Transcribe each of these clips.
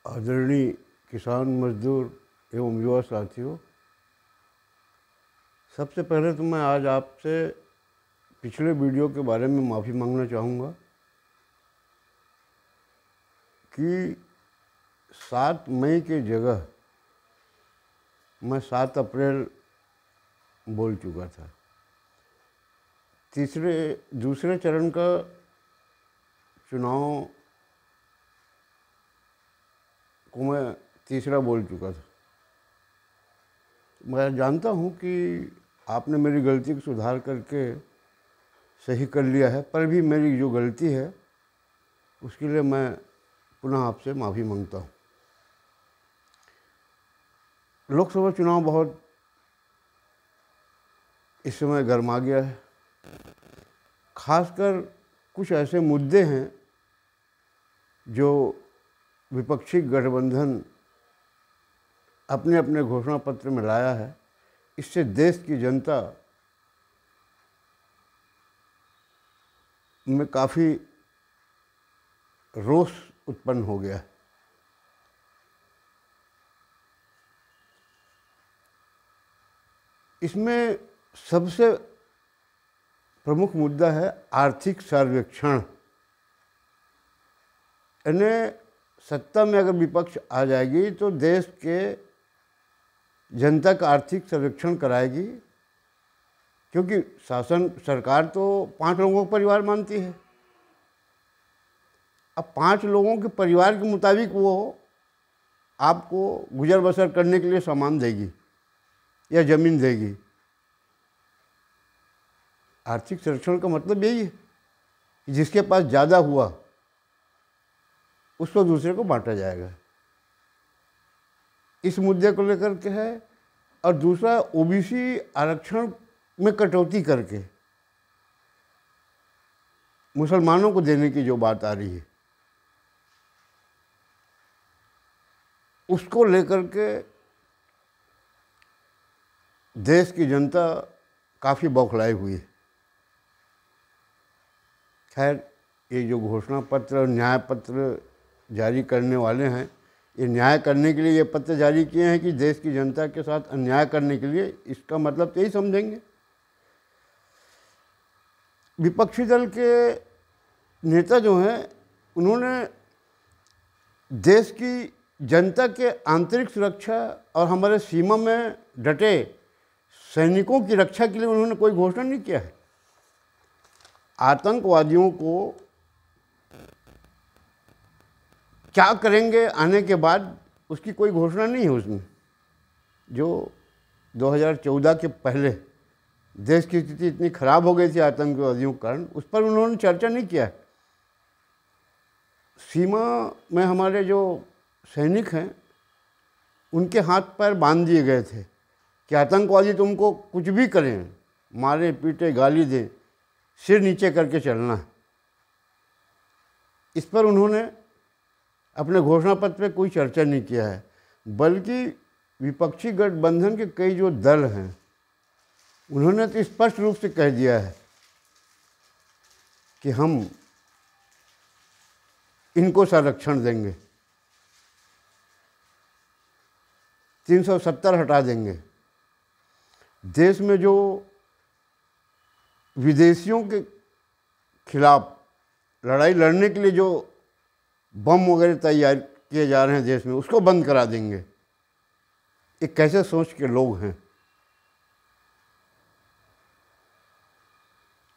आदरणीय किसान मजदूर एवं युवा साथियों, सबसे पहले तो मैं आज आपसे पिछले वीडियो के बारे में माफ़ी मांगना चाहूँगा कि 7 मई के जगह मैं 7 अप्रैल बोल चुका था। दूसरे चरण का चुनाव को मैं तीसरा बोल चुका था। मैं जानता हूँ कि आपने मेरी गलती को सुधार करके सही कर लिया है, पर भी मेरी जो गलती है उसके लिए मैं पुनः आपसे माफ़ी मांगता हूँ। लोकसभा चुनाव बहुत इस समय गर्मा गया है। खासकर कुछ ऐसे मुद्दे हैं जो विपक्षी गठबंधन अपने अपने घोषणा पत्र में लाया है। इससे देश की जनता में काफ़ी रोष उत्पन्न हो गया है। इसमें सबसे प्रमुख मुद्दा है आर्थिक सर्वेक्षण। यानी सत्ता में अगर विपक्ष आ जाएगी तो देश के जनता का आर्थिक सर्वेक्षण कराएगी, क्योंकि सरकार तो 5 लोगों का परिवार मानती है। अब 5 लोगों के परिवार के मुताबिक वो आपको गुजर बसर करने के लिए सामान देगी या ज़मीन देगी। आर्थिक सर्वेक्षण का मतलब यही है कि जिसके पास ज़्यादा हुआ उसको दूसरे को बांटा जाएगा। इस मुद्दे को लेकर के है। और दूसरा, ओबीसी आरक्षण में कटौती करके मुसलमानों को देने की जो बात आ रही है, उसको लेकर के देश की जनता काफ़ी बौखलाई हुई है। खैर, ये जो घोषणा पत्र और न्याय पत्र जारी करने वाले हैं, ये न्याय करने के लिए ये पत्र जारी किए हैं कि देश की जनता के साथ अन्याय करने के लिए। इसका मतलब तो यही समझेंगे। विपक्षी दल के नेता जो हैं, उन्होंने देश की जनता के आंतरिक सुरक्षा और हमारे सीमा में डटे सैनिकों की रक्षा के लिए उन्होंने कोई घोषणा नहीं किया है। आतंकवादियों को क्या करेंगे आने के बाद, उसकी कोई घोषणा नहीं है उसमें। जो 2014 के पहले देश की स्थिति इतनी खराब हो गई थी आतंकवादियों के कारण, उस पर उन्होंने चर्चा नहीं किया है। सीमा में हमारे जो सैनिक हैं, उनके हाथ पैर बांध दिए गए थे कि आतंकवादी तुमको कुछ भी करें, मारे पीटे गाली दें, सिर नीचे करके चलना है। इस पर उन्होंने अपने घोषणा पत्र पे कोई चर्चा नहीं किया है, बल्कि विपक्षी गठबंधन के कई जो दल हैं, उन्होंने तो स्पष्ट रूप से कह दिया है कि हम इनको संरक्षण देंगे, 370 हटा देंगे। देश में जो विदेशियों के खिलाफ लड़ाई लड़ने के लिए जो बम वगैरह तैयार किए जा रहे हैं देश में, उसको बंद करा देंगे। ये कैसे सोच के लोग हैं,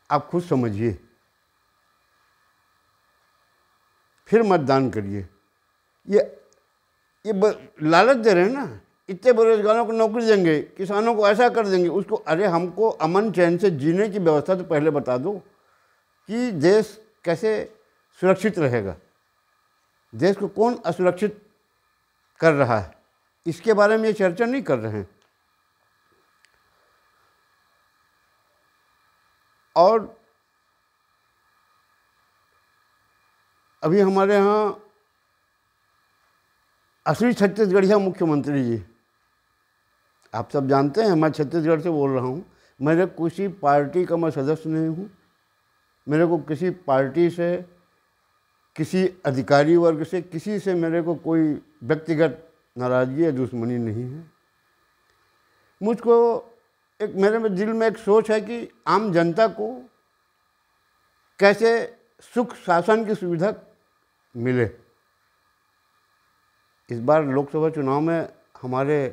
आप खुद समझिए। फिर मतदान करिए। ये लालच दे रहे हैं ना, इतने बेरोजगारों को नौकरी देंगे, किसानों को ऐसा कर देंगे, उसको। अरे हमको अमन चैन से जीने की व्यवस्था तो पहले बता दो कि देश कैसे सुरक्षित रहेगा। देश को कौन असुरक्षित कर रहा है, इसके बारे में ये चर्चा नहीं कर रहे हैं। और अभी हमारे यहाँ असली छत्तीसगढ़िया मुख्यमंत्री जी, आप सब जानते हैं, मैं छत्तीसगढ़ से बोल रहा हूँ। मेरे किसी पार्टी का मैं सदस्य नहीं हूँ। मेरे को किसी पार्टी से किसी अधिकारी वर्ग से, किसी से मेरे को कोई व्यक्तिगत नाराज़गी या दुश्मनी नहीं है। मुझको एक मेरे दिल में एक सोच है कि आम जनता को कैसे सुख शासन की सुविधा मिले। इस बार लोकसभा चुनाव में हमारे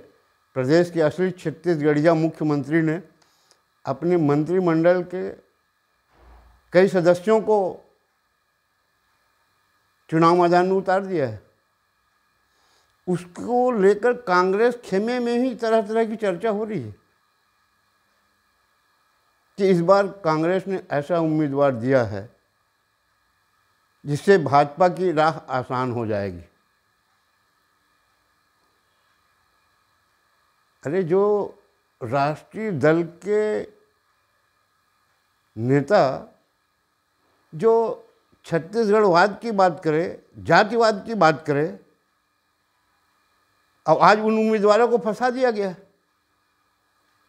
प्रदेश के असली छत्तीसगढ़िया मुख्यमंत्री ने अपने मंत्रिमंडल के कई सदस्यों को चुनाव मैदान में उतार दिया है। उसको लेकर कांग्रेस खेमे में ही तरह तरह की चर्चा हो रही है कि इस बार कांग्रेस ने ऐसा उम्मीदवार दिया है जिससे भाजपा की राह आसान हो जाएगी। अरे जो राष्ट्रीय दल के नेता जो छत्तीसगढ़वाद की बात करे, जातिवाद की बात करे, अब आज उन उम्मीदवारों को फंसा दिया गया।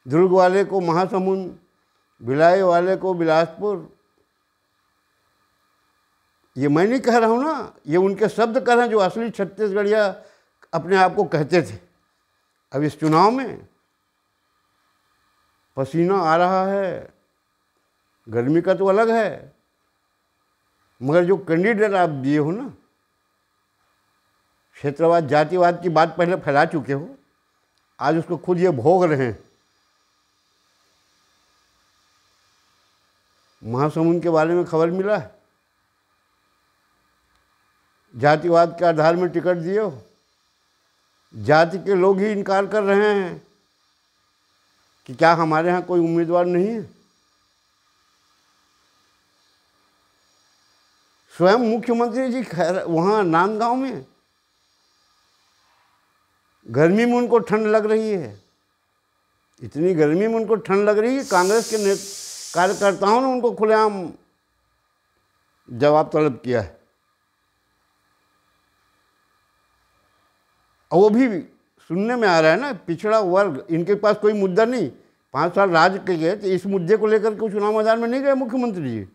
दुर्ग वाले को महासमुंद, भिलाई वाले को बिलासपुर। ये मैं नहीं कह रहा हूँ ना, ये उनके शब्द कह रहे हैं जो असली छत्तीसगढ़िया अपने आप को कहते थे। अब इस चुनाव में पसीना आ रहा है, गर्मी का तो अलग है, मगर जो कैंडिडेट आप दिए हो ना, क्षेत्रवाद जातिवाद की बात पहले फैला चुके हो, आज उसको खुद ये भोग रहे हैं। महासमुंद के बारे में खबर मिला है, जातिवाद के आधार में टिकट दिए हो, जाति के लोग ही इनकार कर रहे हैं कि क्या हमारे यहाँ कोई उम्मीदवार नहीं है। स्वयं मुख्यमंत्री जी वहाँ नांदगांव में गर्मी में उनको ठंड लग रही है, इतनी गर्मी में उनको ठंड लग रही है, कांग्रेस के कार्यकर्ताओं ने उनको खुलेआम जवाब तलब किया है। और वो भी सुनने में आ रहा है ना, पिछड़ा वर्ग, इनके पास कोई मुद्दा नहीं। 5 साल राज के गए तो इस मुद्दे को लेकर के चुनाव मैदान में नहीं गए मुख्यमंत्री जी।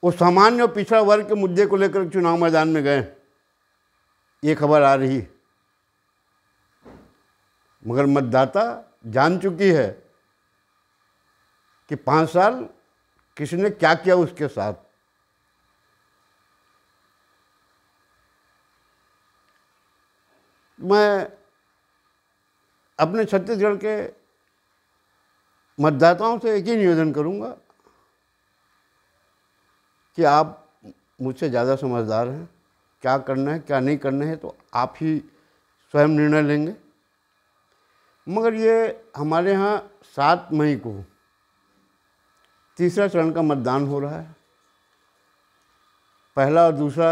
वो सामान्य और पिछड़ा वर्ग के मुद्दे को लेकर चुनाव मैदान में गए, ये खबर आ रही है। मगर मतदाता जान चुकी है कि 5 साल किसने क्या किया उसके साथ। मैं अपने छत्तीसगढ़ के मतदाताओं से एक ही निवेदन करूंगा कि आप मुझसे ज़्यादा समझदार हैं, क्या करना है क्या नहीं करना है तो आप ही स्वयं निर्णय लेंगे। मगर ये हमारे यहाँ 7 मई को तीसरा चरण का मतदान हो रहा है। पहला और दूसरा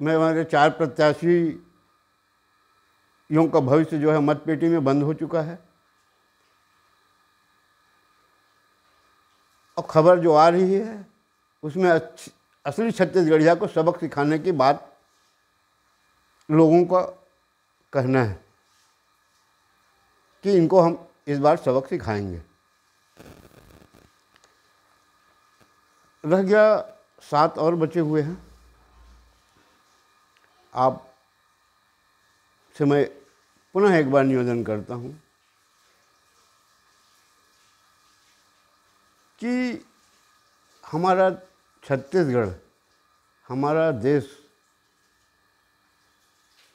में हमारे 4 प्रत्याशियों का भविष्य जो है मतपेटी में बंद हो चुका है। और खबर जो आ रही है उसमें असली छत्तीसगढ़िया को सबक सिखाने की बात लोगों का कहना है कि इनको हम इस बार सबक सिखाएंगे। रह गया 7 और बचे हुए हैं। आप से मैं पुनः एक बार निवेदन करता हूँ कि हमारा छत्तीसगढ़, हमारा देश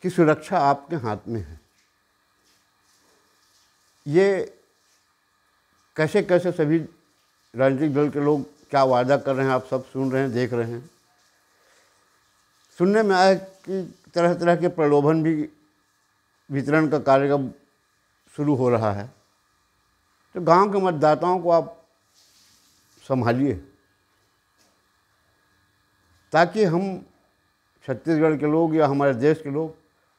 की सुरक्षा आपके हाथ में है। ये कैसे कैसे सभी राजनीतिक दल के लोग क्या वादा कर रहे हैं, आप सब सुन रहे हैं, देख रहे हैं। सुनने में आया कि तरह तरह के प्रलोभन भी वितरण का कार्य शुरू हो रहा है। तो गांव के मतदाताओं को आप संभालिए ताकि हम छत्तीसगढ़ के लोग या हमारे देश के लोग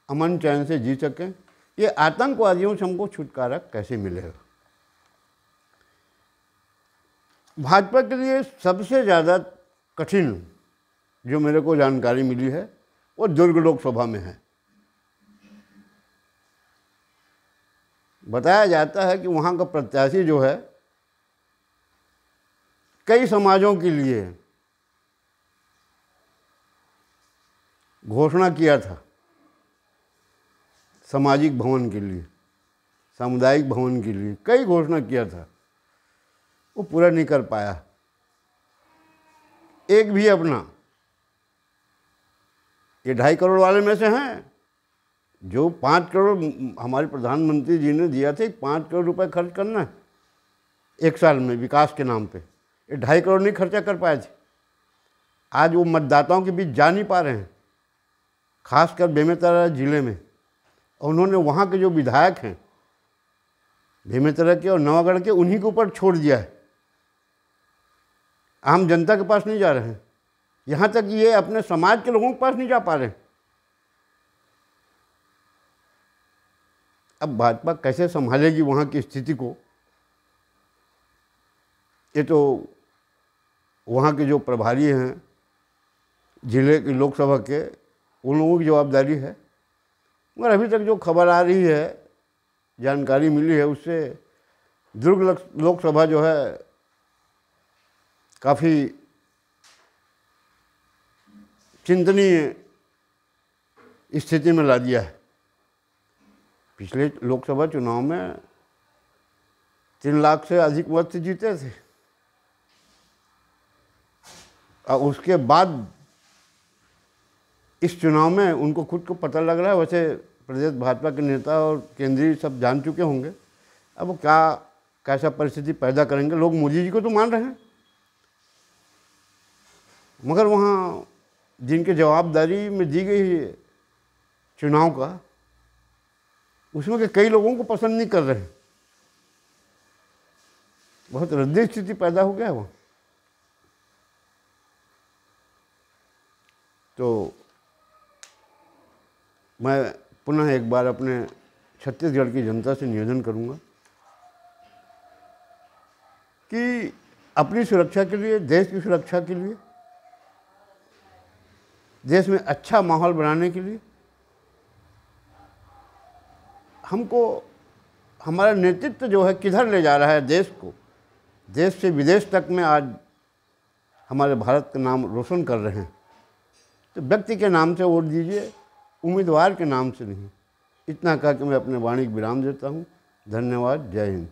अमन चैन से जी सकें। ये आतंकवादियों से हमको छुटकारा कैसे मिलेगा। भाजपा के लिए सबसे ज़्यादा कठिन जो मेरे को जानकारी मिली है वो दुर्ग लोकसभा में है। बताया जाता है कि वहाँ का प्रत्याशी जो है कई समाजों के लिए घोषणा किया था सामाजिक भवन के लिए, सामुदायिक भवन के लिए, कई घोषणा किया था, वो पूरा नहीं कर पाया। एक भी अपना, ये 2.5 करोड़ वाले में से हैं जो 5 करोड़ हमारे प्रधानमंत्री जी ने दिया था, 5 करोड़ रुपए खर्च करना है 1 साल में विकास के नाम पे, ये 2.5 करोड़ नहीं खर्चा कर पाए थे। आज वो मतदाताओं के बीच जा नहीं पा रहे हैं, खासकर बेमेतरा जिले में। और उन्होंने वहाँ के जो विधायक हैं बेमेतरा के और नवागढ़ के, उन्हीं के ऊपर छोड़ दिया है, आम जनता के पास नहीं जा रहे हैं। यहाँ तक ये अपने समाज के लोगों के पास नहीं जा पा रहे हैं। अब भाजपा कैसे संभालेगी वहाँ की स्थिति को, ये तो वहाँ के जो प्रभारी हैं जिले की लोकसभा के, उन लोगों की जवाबदारी है। मगर अभी तक जो खबर आ रही है, जानकारी मिली है, उससे दुर्ग लोकसभा जो है काफ़ी चिंतनीय स्थिति में ला दिया है। पिछले लोकसभा चुनाव में 3 लाख से अधिक मत से जीते थे, और उसके बाद इस चुनाव में उनको खुद को पता लग रहा है। वैसे प्रदेश भाजपा के नेता और केंद्रीय सब जान चुके होंगे अब वो क्या कैसा परिस्थिति पैदा करेंगे। लोग मोदी जी को तो मान रहे हैं, मगर वहाँ जिनके जवाबदारी में दी गई है चुनाव का, उसमें के कई लोगों को पसंद नहीं कर रहे हैं। बहुत रद्दी स्थिति पैदा हो गया वहाँ। तो मैं पुनः एक बार अपने छत्तीसगढ़ की जनता से निवेदन करूंगा कि अपनी सुरक्षा के लिए, देश की सुरक्षा के लिए, देश में अच्छा माहौल बनाने के लिए हमको, हमारा नेतृत्व जो है किधर ले जा रहा है देश को, देश से विदेश तक में आज हमारे भारत का नाम रोशन कर रहे हैं। तो व्यक्ति के नाम से वोट दीजिए, उम्मीदवार के नाम से नहीं। इतना कह के मैं अपने वाणी को विराम देता हूँ। धन्यवाद। जय हिंद।